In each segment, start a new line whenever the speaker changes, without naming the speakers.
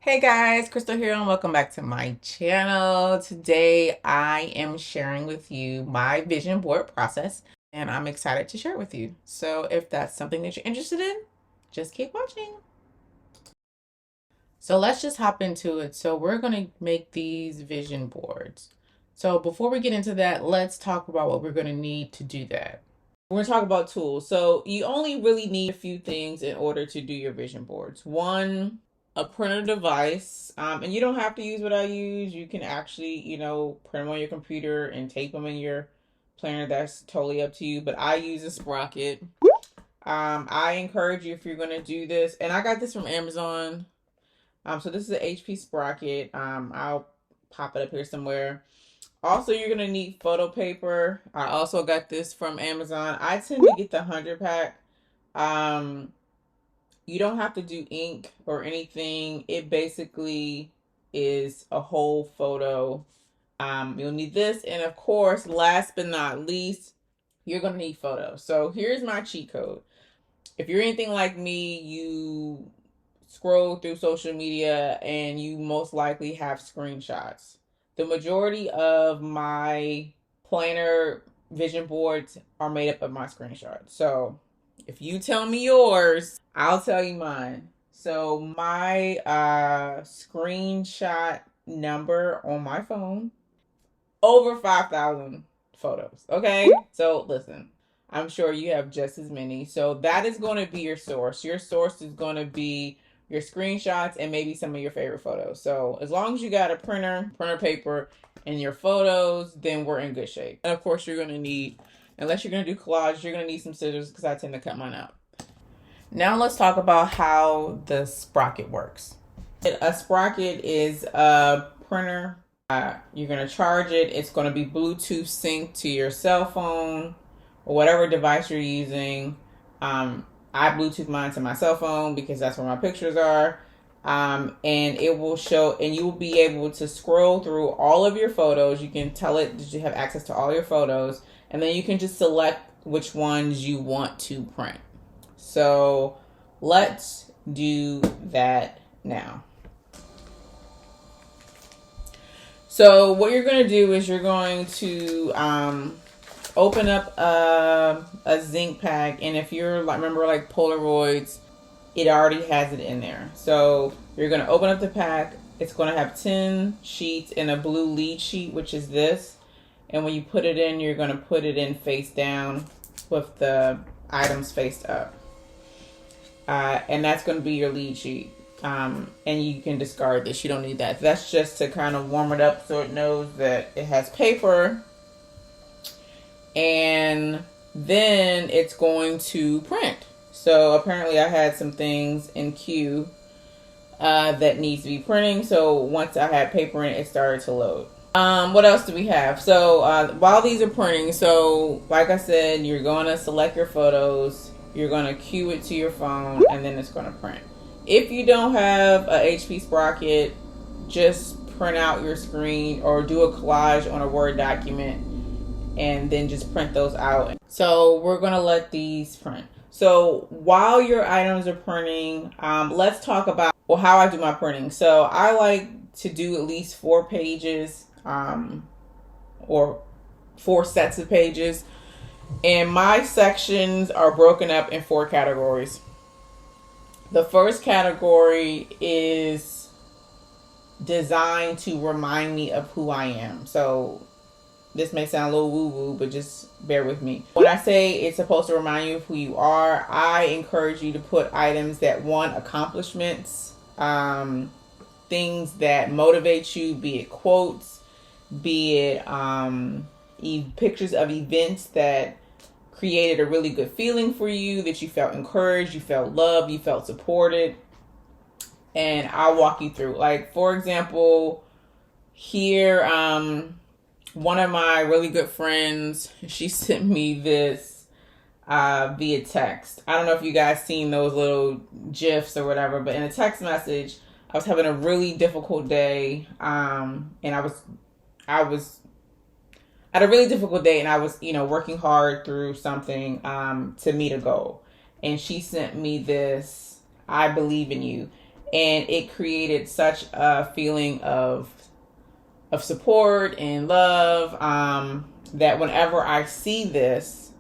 Hey guys, Crystal here and welcome back to my channel. Today I am sharing with you my vision board process and I'm excited to share it with you. So if that's something that you're interested in, just keep watching. So let's just hop into it. So we're going to make these vision boards. So before we get into that, let's talk about what we're going to need to do that. We're going to talk about tools. So you only really need a few things in order to do your vision boards. One, a printer device, and you don't have to use what I use. You can actually, print them on your computer and tape them in your planner. That's totally up to you. But I use a sprocket. I encourage you if you're going to do this, and I got this from Amazon. So this is an HP sprocket. I'll pop it up here somewhere. Also, you're going to need photo paper. I also got this from Amazon. I tend to get the 100 pack. You don't have to do ink or anything. It basically is a whole photo. You'll need this. And of course, last but not least, you're going to need photos. So here's my cheat code. If you're anything like me, you scroll through social media and you most likely have screenshots. The majority of my planner vision boards are made up of my screenshots. So if you tell me yours, I'll tell you mine. So my screenshot number on my phone, over 5,000 photos. Okay? So listen, I'm sure you have just as many. So that is going to be your source. Your source is going to be your screenshots and maybe some of your favorite photos. So as long as you got a printer paper, and your photos, then we're in good shape. And of course, you're going to need, unless you're going to do collage, you're going to need some scissors because I tend to cut mine out. Now let's talk about how the sprocket works. A sprocket is a printer. You're going to charge it. It's going to be Bluetooth synced to your cell phone or whatever device you're using. I Bluetooth mine to my cell phone because that's where my pictures are. And it will show, and you will be able to scroll through all of your photos. You can tell it that you have access to all your photos, and then you can just select which ones you want to print. So let's do that now. So what you're going to do is you're going to open up a zinc pack, and if you're remember like Polaroids, it already has it in there. So you're going to open up the pack. It's going to have 10 sheets and a blue lead sheet, which is this. And when you put it in, you're going to put it in face down with the items faced up. And that's going to be your lead sheet. And you can discard this. You don't need that. That's just to kind of warm it up so it knows that it has paper. And then it's going to print. So apparently I had some things in queue that needs to be printing. So once I had paper in it, it started to load. What else do we have? So while these are printing, so like I said, you're going to select your photos. You're going to queue it to your phone, and then it's going to print. If you don't have a HP sprocket, just print out your screen or do a collage on a Word document and then just print those out. So we're going to let these print. So while your items are printing, let's talk about how I do my printing. So I like to do at least 4 pages or 4 sets of pages. And my sections are broken up in 4 categories. The first category is designed to remind me of who I am. So this may sound a little woo-woo, but just bear with me. When I say it's supposed to remind you of who you are, I encourage you to put items that, one, accomplishments, things that motivate you, be it quotes, be it pictures of events that created a really good feeling for you, that you felt encouraged, you felt loved, you felt supported. And I'll walk you through. Like, for example, here, one of my really good friends, she sent me this via text. I don't know if you guys seen those little GIFs or whatever, but in a text message, I was having a really difficult day, and I had a really difficult day, and I was, working hard through something to meet a goal. And she sent me this, "I believe in you." And it created such a feeling of support and love, that whenever I see this,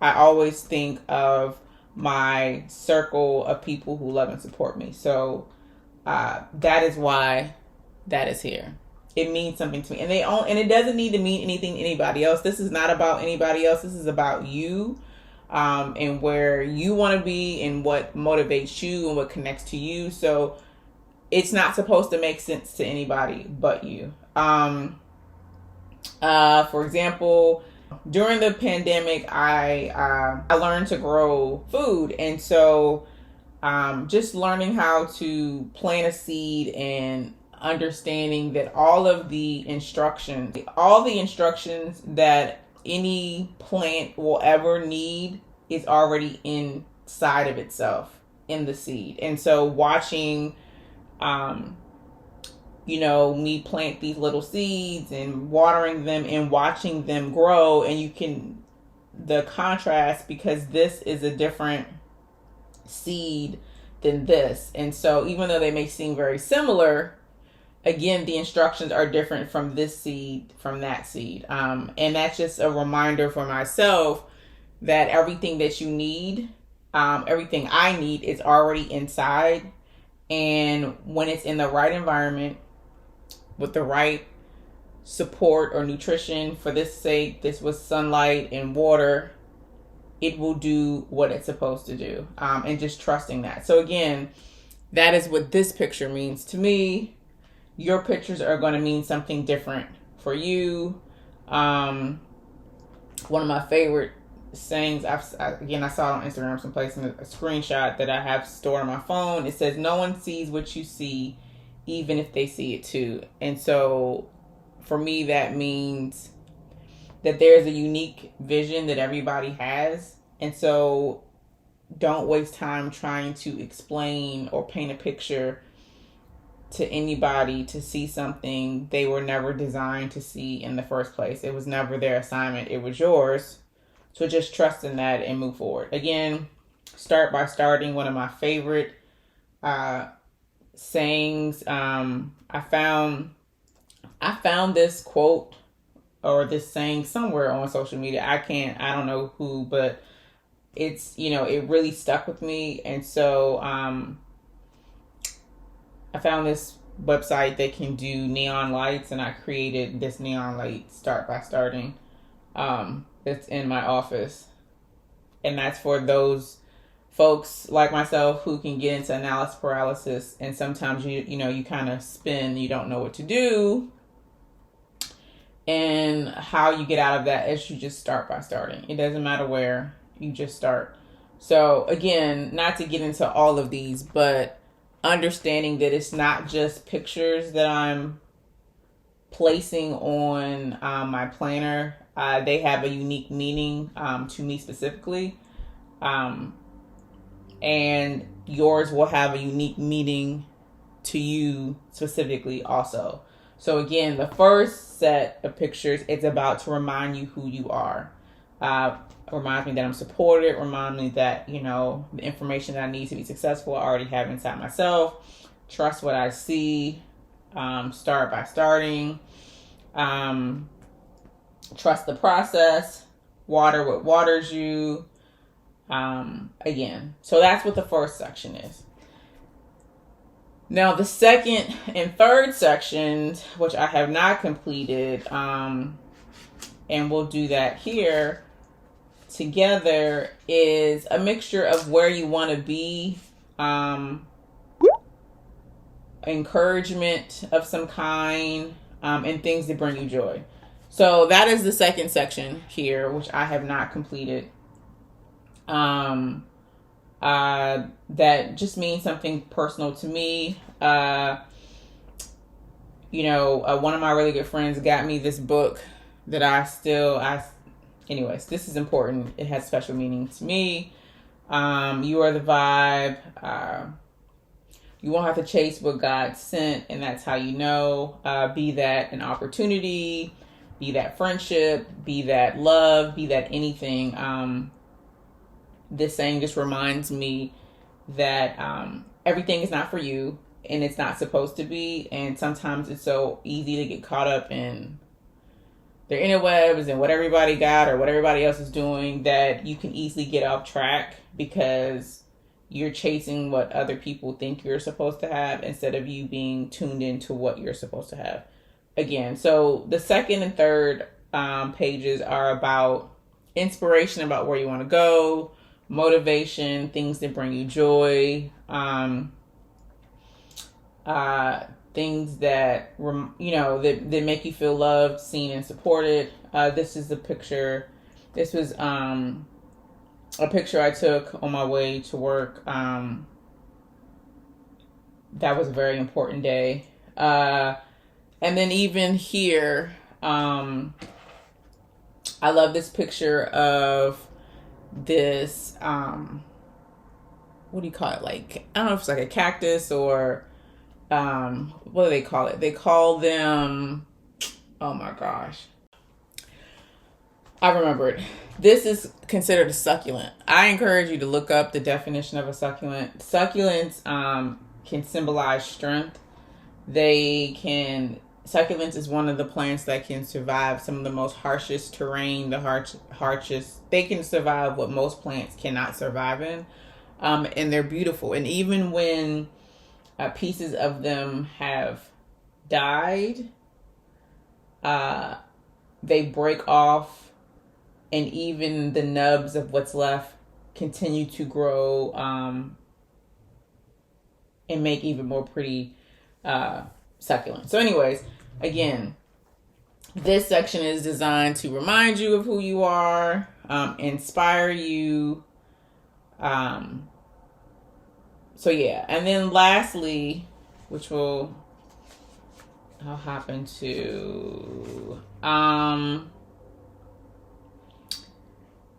I always think of my circle of people who love and support me. So that is why that is here. It means something to me, and it doesn't need to mean anything to anybody else. This is not about anybody else. This is about you, and where you want to be, and what motivates you, and what connects to you. So it's not supposed to make sense to anybody but you. For example, during the pandemic, I learned to grow food, and so just learning how to plant a seed and understanding that all the instructions that any plant will ever need is already inside of itself in the seed. And so watching me plant these little seeds and watering them and watching them grow, and the contrast, because this is a different seed than this. And so even though they may seem very similar, again, the instructions are different from this seed, from that seed. And that's just a reminder for myself that everything that you need, everything I need is already inside. And when it's in the right environment, with the right support or nutrition, for this sake, this was sunlight and water, it will do what it's supposed to do. And just trusting that. So again, that is what this picture means to me. Your pictures are going to mean something different for you. One of my favorite sayings, I saw it on Instagram someplace, in a screenshot that I have stored on my phone. It says, "No one sees what you see, even if they see it too." And so for me, that means that there's a unique vision that everybody has. And so don't waste time trying to explain or paint a picture to anybody to see something they were never designed to see in the first place. It was never their assignment. It was yours. So just trust in that and move forward. Again, start by starting. One of my favorite sayings. I found this quote or this saying somewhere on social media. I don't know who, but it's, it really stuck with me. And so I found this website that can do neon lights, and I created this neon light start by starting. It's in my office, and that's for those folks like myself who can get into analysis paralysis, and sometimes you kind of spin, you don't know what to do. And how you get out of that is you just start by starting. It doesn't matter where, you just start. So again, not to get into all of these, but understanding that it's not just pictures that I'm placing on my planner. They have a unique meaning to me specifically. And yours will have a unique meaning to you specifically also. So again, the first set of pictures, it's about to remind you who you are. Remind me that I'm supported. Remind me that, the information that I need to be successful, I already have inside myself. Trust what I see. Start by starting. Trust the process. Water what waters you. Again, so that's what the first section is. Now the second and third sections, which I have not completed, and we'll do that here together, is a mixture of where you want to be, encouragement of some kind, and things that bring you joy. So that is the second section here, which I have not completed. That just means something personal to me. One of my really good friends got me this book that anyways, this is important. It has special meaning to me. You Are the Vibe. You won't have to chase what God sent, and that's how you know. Be that an opportunity, be that friendship, be that love, be that anything. This saying just reminds me that everything is not for you. and it's not supposed to be. And sometimes it's so easy to get caught up in their interwebs and what everybody got or what everybody else is doing that you can easily get off track because you're chasing what other people think you're supposed to have instead of you being tuned into what you're supposed to have. Again, so the second and third pages are about inspiration, about where you want to go, motivation, things that bring you joy, things that that make you feel loved, seen, and supported. This is the picture. This was a picture I took on my way to work. That was a very important day. And then even here, I love this picture of this, what do you call it? Like, I don't know if it's like a cactus or, what do they call it? They call them, oh my gosh. I remembered. This is considered a succulent. I encourage you to look up the definition of a succulent. Succulents can symbolize strength. Succulents is one of the plants that can survive some of the most harshest terrain, harshest. They can survive what most plants cannot survive in. And they're beautiful. And even when pieces of them have died, they break off, and even the nubs of what's left continue to grow and make even more pretty succulent. So anyways, again, this section is designed to remind you of who you are, inspire you. So yeah, and then lastly, which I'll hop into,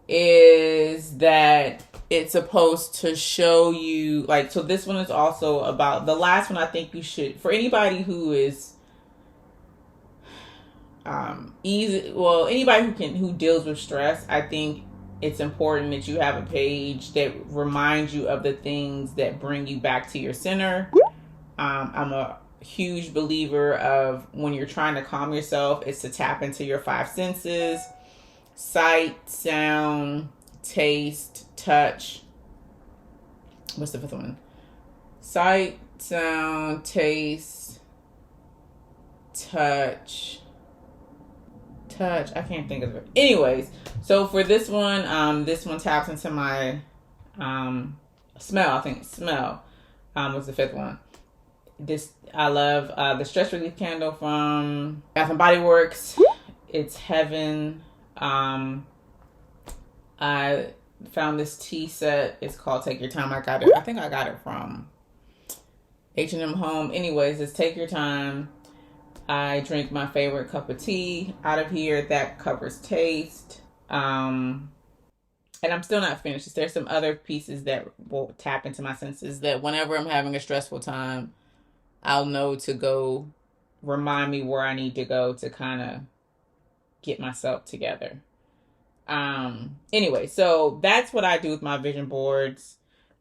is that it's supposed to show you, like, so this one is also about, the last one I think you should, for anybody who is anybody who deals with stress, I think it's important that you have a page that reminds you of the things that bring you back to your center. I'm a huge believer of when you're trying to calm yourself, it's to tap into your five senses: sight, sound, taste, touch. What's the fifth one? Sight, sound, taste, touch. I can't think of it. Anyways, so for this one taps into my smell. I think smell was the fifth one. I love the stress relief candle from Bath and Body Works. It's heaven. I found this tea set. It's called Take Your Time. I think I got it from H&M Home. Anyways, it's Take Your Time. I drink my favorite cup of tea out of here. That covers taste. And I'm still not finished. There's some other pieces that will tap into my senses that whenever I'm having a stressful time, I'll know to go remind me where I need to go to kind of get myself together. Anyway, so that's what I do with my vision boards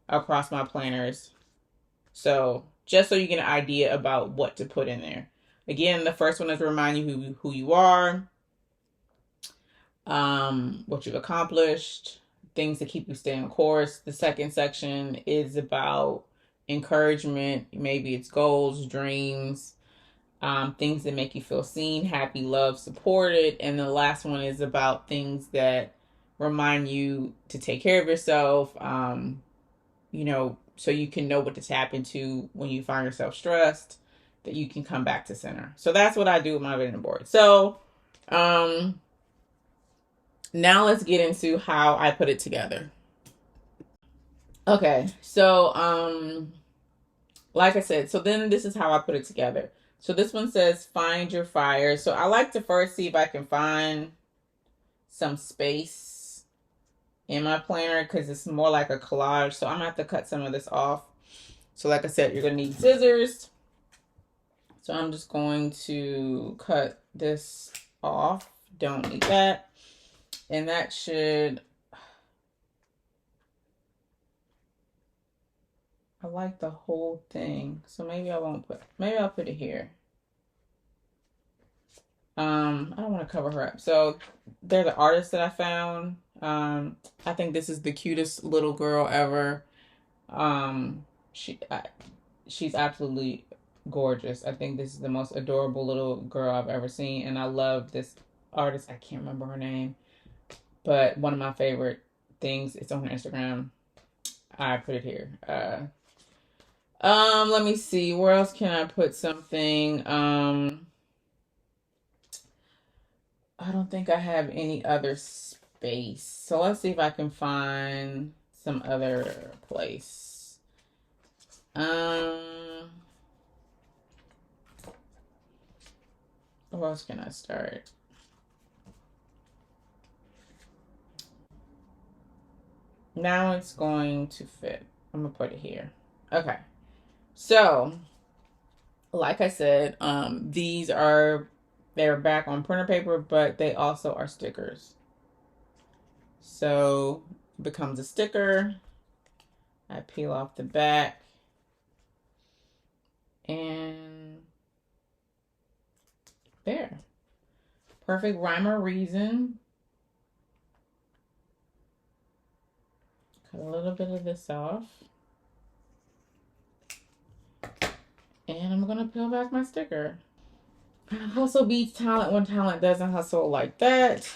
across my planners. So just so you get an idea about what to put in there. Again, the first one is to remind you who you are, what you've accomplished, things to keep you staying on course. The second section is about encouragement. Maybe it's goals, dreams, things that make you feel seen, happy, loved, supported. And the last one is about things that remind you to take care of yourself, so you can know what to tap into when you find yourself stressed, that you can come back to center. So that's what I do with my vision board. So now let's get into how I put it together. Okay, so like I said, so then this is how I put it together. So this one says find your fire. So I like to first see if I can find some space in my planner because it's more like a collage. So I'm gonna have to cut some of this off. So like I said, you're gonna need scissors. So I'm just going to cut this off. Don't need that. And that should, I like the whole thing. So maybe I won't put, maybe I'll put it here. I don't want to cover her up. So there's an artist that I found. I think this is the cutest little girl ever. Um, she, she's absolutely gorgeous. I think this is the most adorable little girl I've ever seen, and I love this artist. I can't remember her name, but one of my favorite things. It's on her Instagram. I put it here. Let me see. Where else can I put something? I don't think I have any other space. So let's see if I can find some other place. Where else can I start? Now it's going to fit. I'm gonna put it here. Okay. So, like I said, they're back on printer paper, but they also are stickers. So it becomes a sticker. I peel off the back and there. Perfect rhyme or reason. Cut a little bit of this off. And I'm gonna peel back my sticker. Hustle beats talent when talent doesn't hustle like that.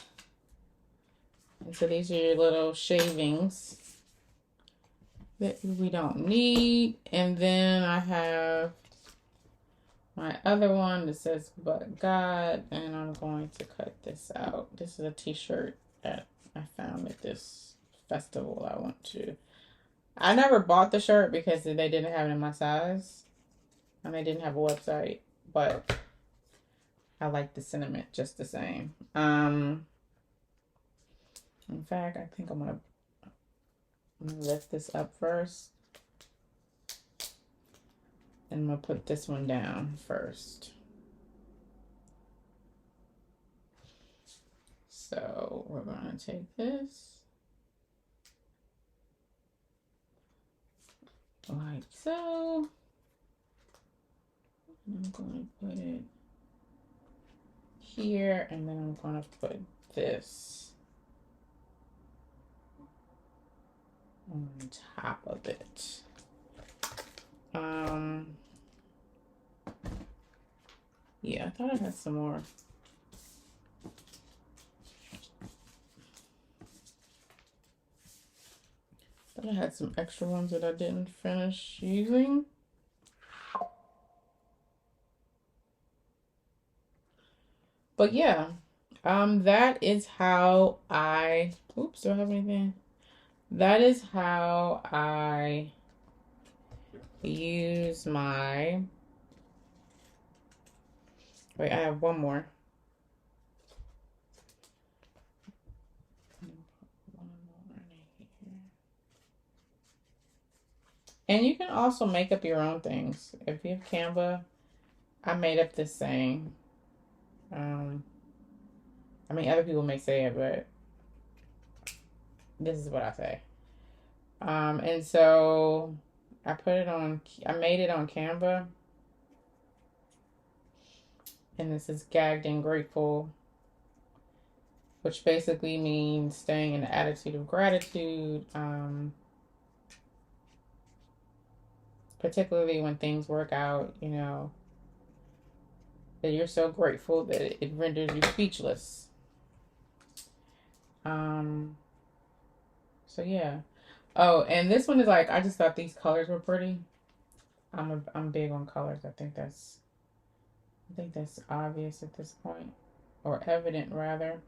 And so these are your little shavings that we don't need. And then I have my other one that says "But God," and I'm going to cut this out. This is a t-shirt that I found at this festival I went to. I never bought the shirt because they didn't have it in my size. And they didn't have a website, but I like the sentiment just the same. In fact, I think I'm gonna lift this up first. And I'm gonna put this one down first. So we're gonna take this like so. I'm going to put it here, and then I'm going to put this on top of it. Yeah, I thought I had some more. Thought I had some extra ones that I didn't finish using. But yeah, that is how I, oops, do I have anything? That is how I use my, wait, I have one more. And you can also make up your own things. If you have Canva, I made up this saying. I mean, other people may say it, but this is what I say. And so I made it on Canva. And this is gagged and grateful, which basically means staying in the attitude of gratitude, particularly when things work out, you know, that you're so grateful that it renders you speechless. So yeah. Oh, and this one is like, I just thought these colors were pretty. I'm big on colors. I think that's obvious at this point, or evident rather.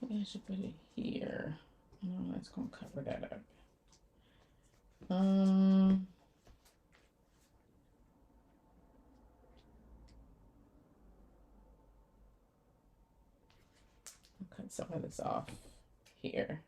Maybe I should put it here. No, that's gonna cover that up. I'll cut some of this off here.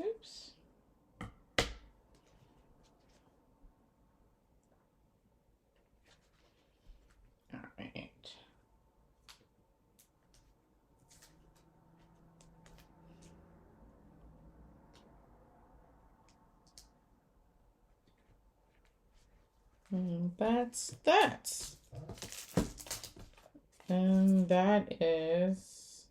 Oops. All right. And that's that. And that is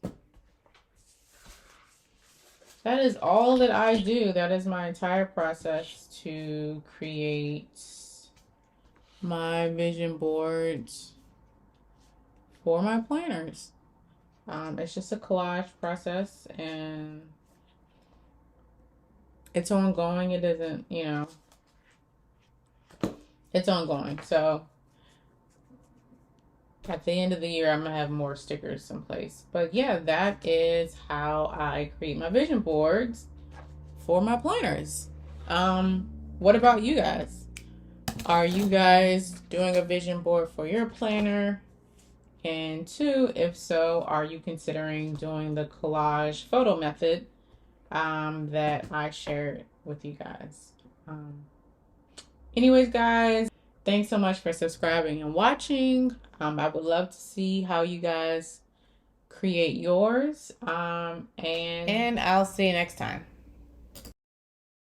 all that I do. That is my entire process to create my vision boards for my planners. It's just a collage process, and it's ongoing. It isn't, it's ongoing. So at the end of the year, I'm gonna have more stickers in place. But yeah, that is how I create my vision boards for my planners. What about you guys? Are you guys doing a vision board for your planner? And two, if so, are you considering doing the collage photo method that I shared with you guys? Anyways, guys, thanks so much for subscribing and watching. I would love to see how you guys create yours. And I'll see you next time.